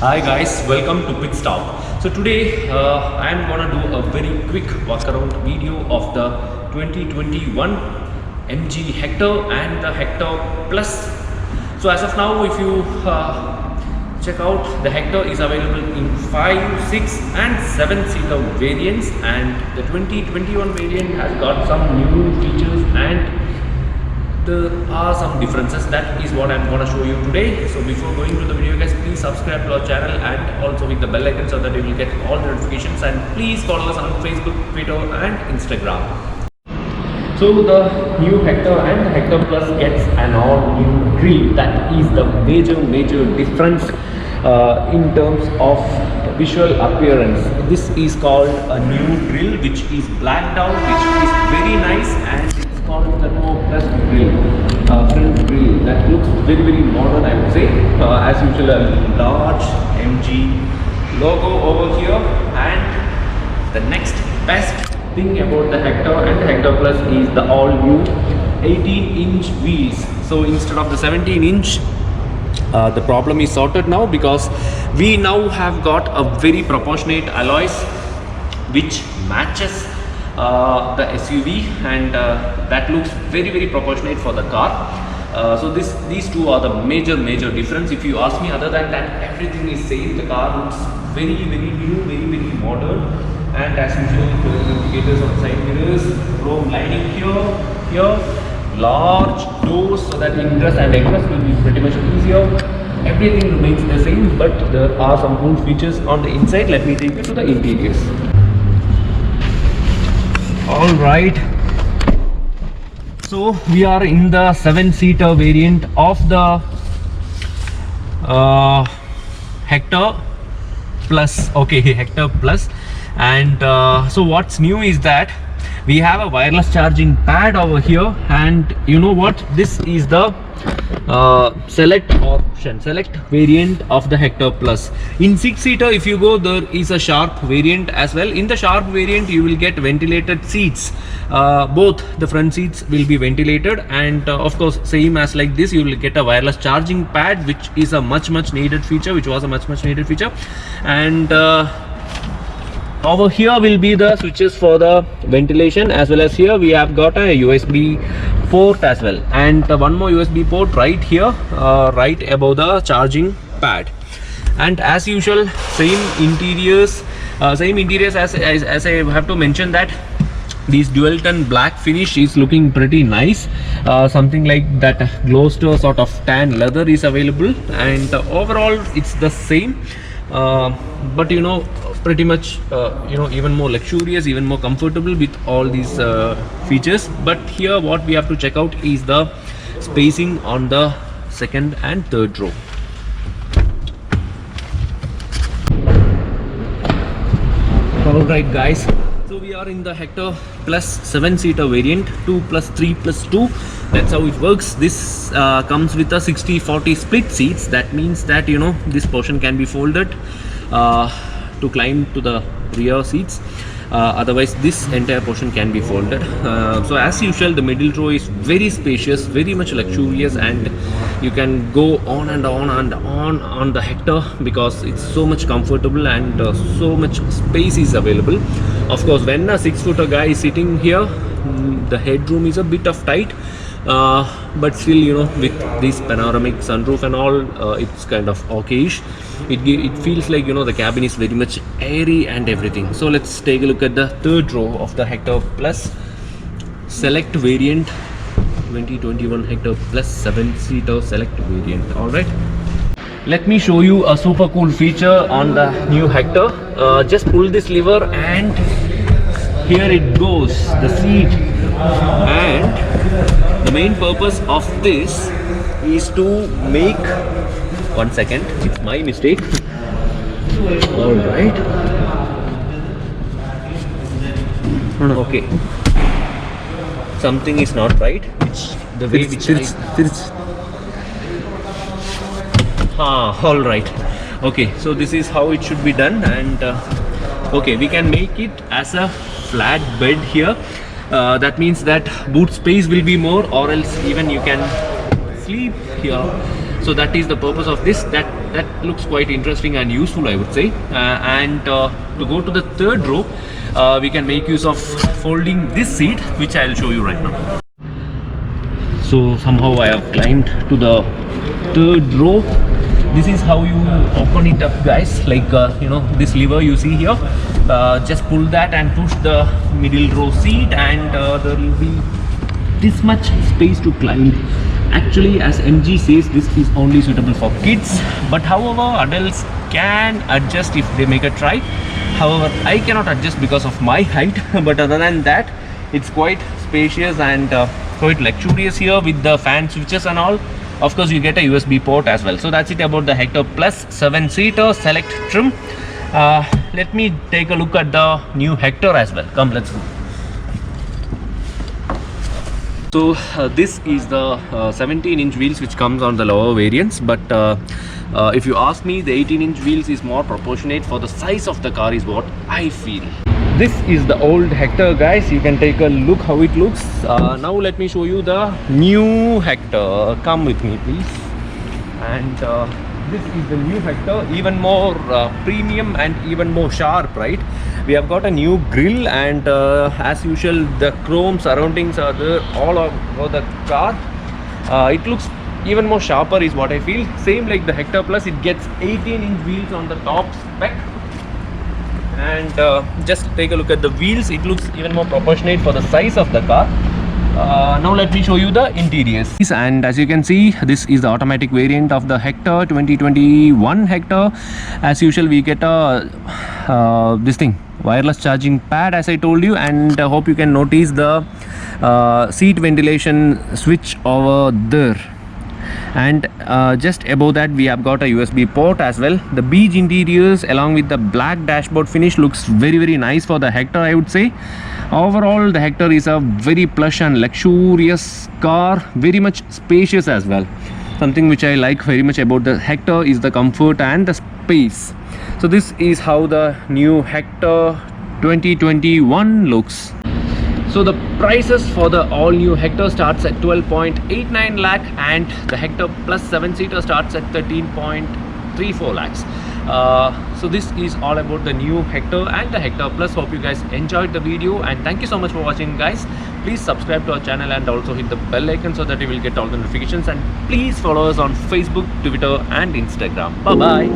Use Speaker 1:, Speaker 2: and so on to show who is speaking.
Speaker 1: Hi guys, welcome to Pit Stop. So today I am gonna do a very quick walk around video of the 2021 MG Hector and the Hector Plus. So as of now, if you check out, the Hector is available in 5, 6 and 7 seater variants, and the 2021 variant has got some new features and there are some differences. That is what I'm gonna show you today. So before going to the video, guys, please subscribe to our channel and also hit the bell icon so that you will get all the notifications, and please follow us on Facebook, Twitter and Instagram. So the new Hector and the Hector Plus gets an all new grille. That is the major difference in terms of visual appearance. This is called a new grille, which is blacked out, which is very nice, and called the Pro Plus grille, front grille. That looks very modern, I would say. As usual, a large MG logo over here, and the next best thing about the Hector and the Hector Plus is the all new 18-inch wheels. So instead of the 17-inch, the problem is sorted now, because we now have got a very proportionate alloys which matches the SUV, and that looks very proportionate for the car. So these two are the major difference. If you ask me, other than that, everything is same. The car looks very new, very modern, and as usual, indicators on side mirrors, chrome lining here, large doors so that ingress and egress will be pretty much easier. Everything remains the same, but there are some cool features on the inside. Let me take you to the interiors. Alright, so we are in the 7-seater variant of the Hector Plus. Okay, Hector Plus. And so what's new is that we have a wireless charging pad over here, and you know what, this is the select variant of the Hector Plus. In 6-seater, if you go, there is a Sharp variant as well. In the Sharp variant, you will get ventilated seats. Both the front seats will be ventilated, and of course, same as like this, you will get a wireless charging pad, which is a much needed feature, and over here will be the switches for the ventilation, as well as here we have got a USB port as well, and one more USB port right here, right above the charging pad. And as usual, same interiors as I have to mention that this dual tone black finish is looking pretty nice. Something like that Gloucester sort of tan leather is available, and overall it's the same, but you know, pretty much even more luxurious, even more comfortable with all these features. But here what we have to check out is the spacing on the second and third row. Alright guys, so we are in the Hector Plus 7-seater variant, 2+3+2. That's how it works. This comes with a 60-40 split seats. That means that, you know, this portion can be folded to climb to the rear seats. Otherwise this entire portion can be folded. So as usual, the middle row is very spacious, very much luxurious, and you can go on and on the Hector, because it's so much comfortable and so much space is available. Of course, when a 6-footer guy is sitting here, the headroom is a bit of tight, but still, you know, with this panoramic sunroof and all, it's kind of okayish. It feels like, you know, the cabin is very much airy and everything. So let's take a look at the third row of the Hector Plus Select variant, 2021 Hector Plus 7-seater Select variant. Alright, let me show you a super cool feature on the new Hector. Just pull this lever and here it goes, the seat. And the main purpose of this is to make, one second, it's my mistake. Alright, okay, something is not right, the way which alright, okay, so this is how it should be done. And okay, we can make it as a flat bed here. That means that boot space will be more, or else even you can sleep here. So that is the purpose of this. That looks quite interesting and useful, I would say. And to go to the third row, we can make use of folding this seat, which I'll show you right now. So somehow I have climbed to the third row. This is how you open it up, guys. Like this lever you see here, just pull that and push the middle row seat, and there will be this much space to climb. Actually, as MG says, this is only suitable for kids, but however adults can adjust if they make a try. However, I cannot adjust because of my height, but other than that, it's quite spacious and quite luxurious here with the fan switches and all. Of course, you get a USB port as well. So that's it about the Hector Plus 7-seater select trim. Let me take a look at the new Hector as well. Come, let's go. So this is the 17-inch wheels which comes on the lower variants, but if you ask me, the 18-inch wheels is more proportionate for the size of the car is what I feel. This is the old Hector, guys. You can take a look how it looks. Now let me show you the new Hector. Come with me, please. And this is the new Hector, even more premium and even more sharp, right? We have got a new grille, and as usual the chrome surroundings are there all over the car. It looks even more sharper is what I feel. Same like the Hector Plus, it gets 18-inch wheels on the top spec. And just take a look at the wheels. It looks even more proportionate for the size of the car. Now let me show you the interiors. And as you can see, this is the automatic variant of the Hector 2021 Hector. As usual, we get a this thing, wireless charging pad, as I told you, and I hope you can notice the seat ventilation switch over there. And just above that, we have got a USB port as well. The beige interiors along with the black dashboard finish looks very nice for the Hector, I would say. Overall, the Hector is a very plush and luxurious car, very much spacious as well. Something which I like very much about the Hector is the comfort and the space. So this is how the new Hector 2021 looks. So the prices for the all new Hector starts at 12.89 lakh, and the Hector Plus 7-seater starts at 13.34 lakhs. So this is all about the new Hector and the Hector Plus. Hope you guys enjoyed the video, and thank you so much for watching, guys. Please subscribe to our channel and also hit the bell icon so that you will get all the notifications, and please follow us on Facebook, Twitter and Instagram. Bye bye.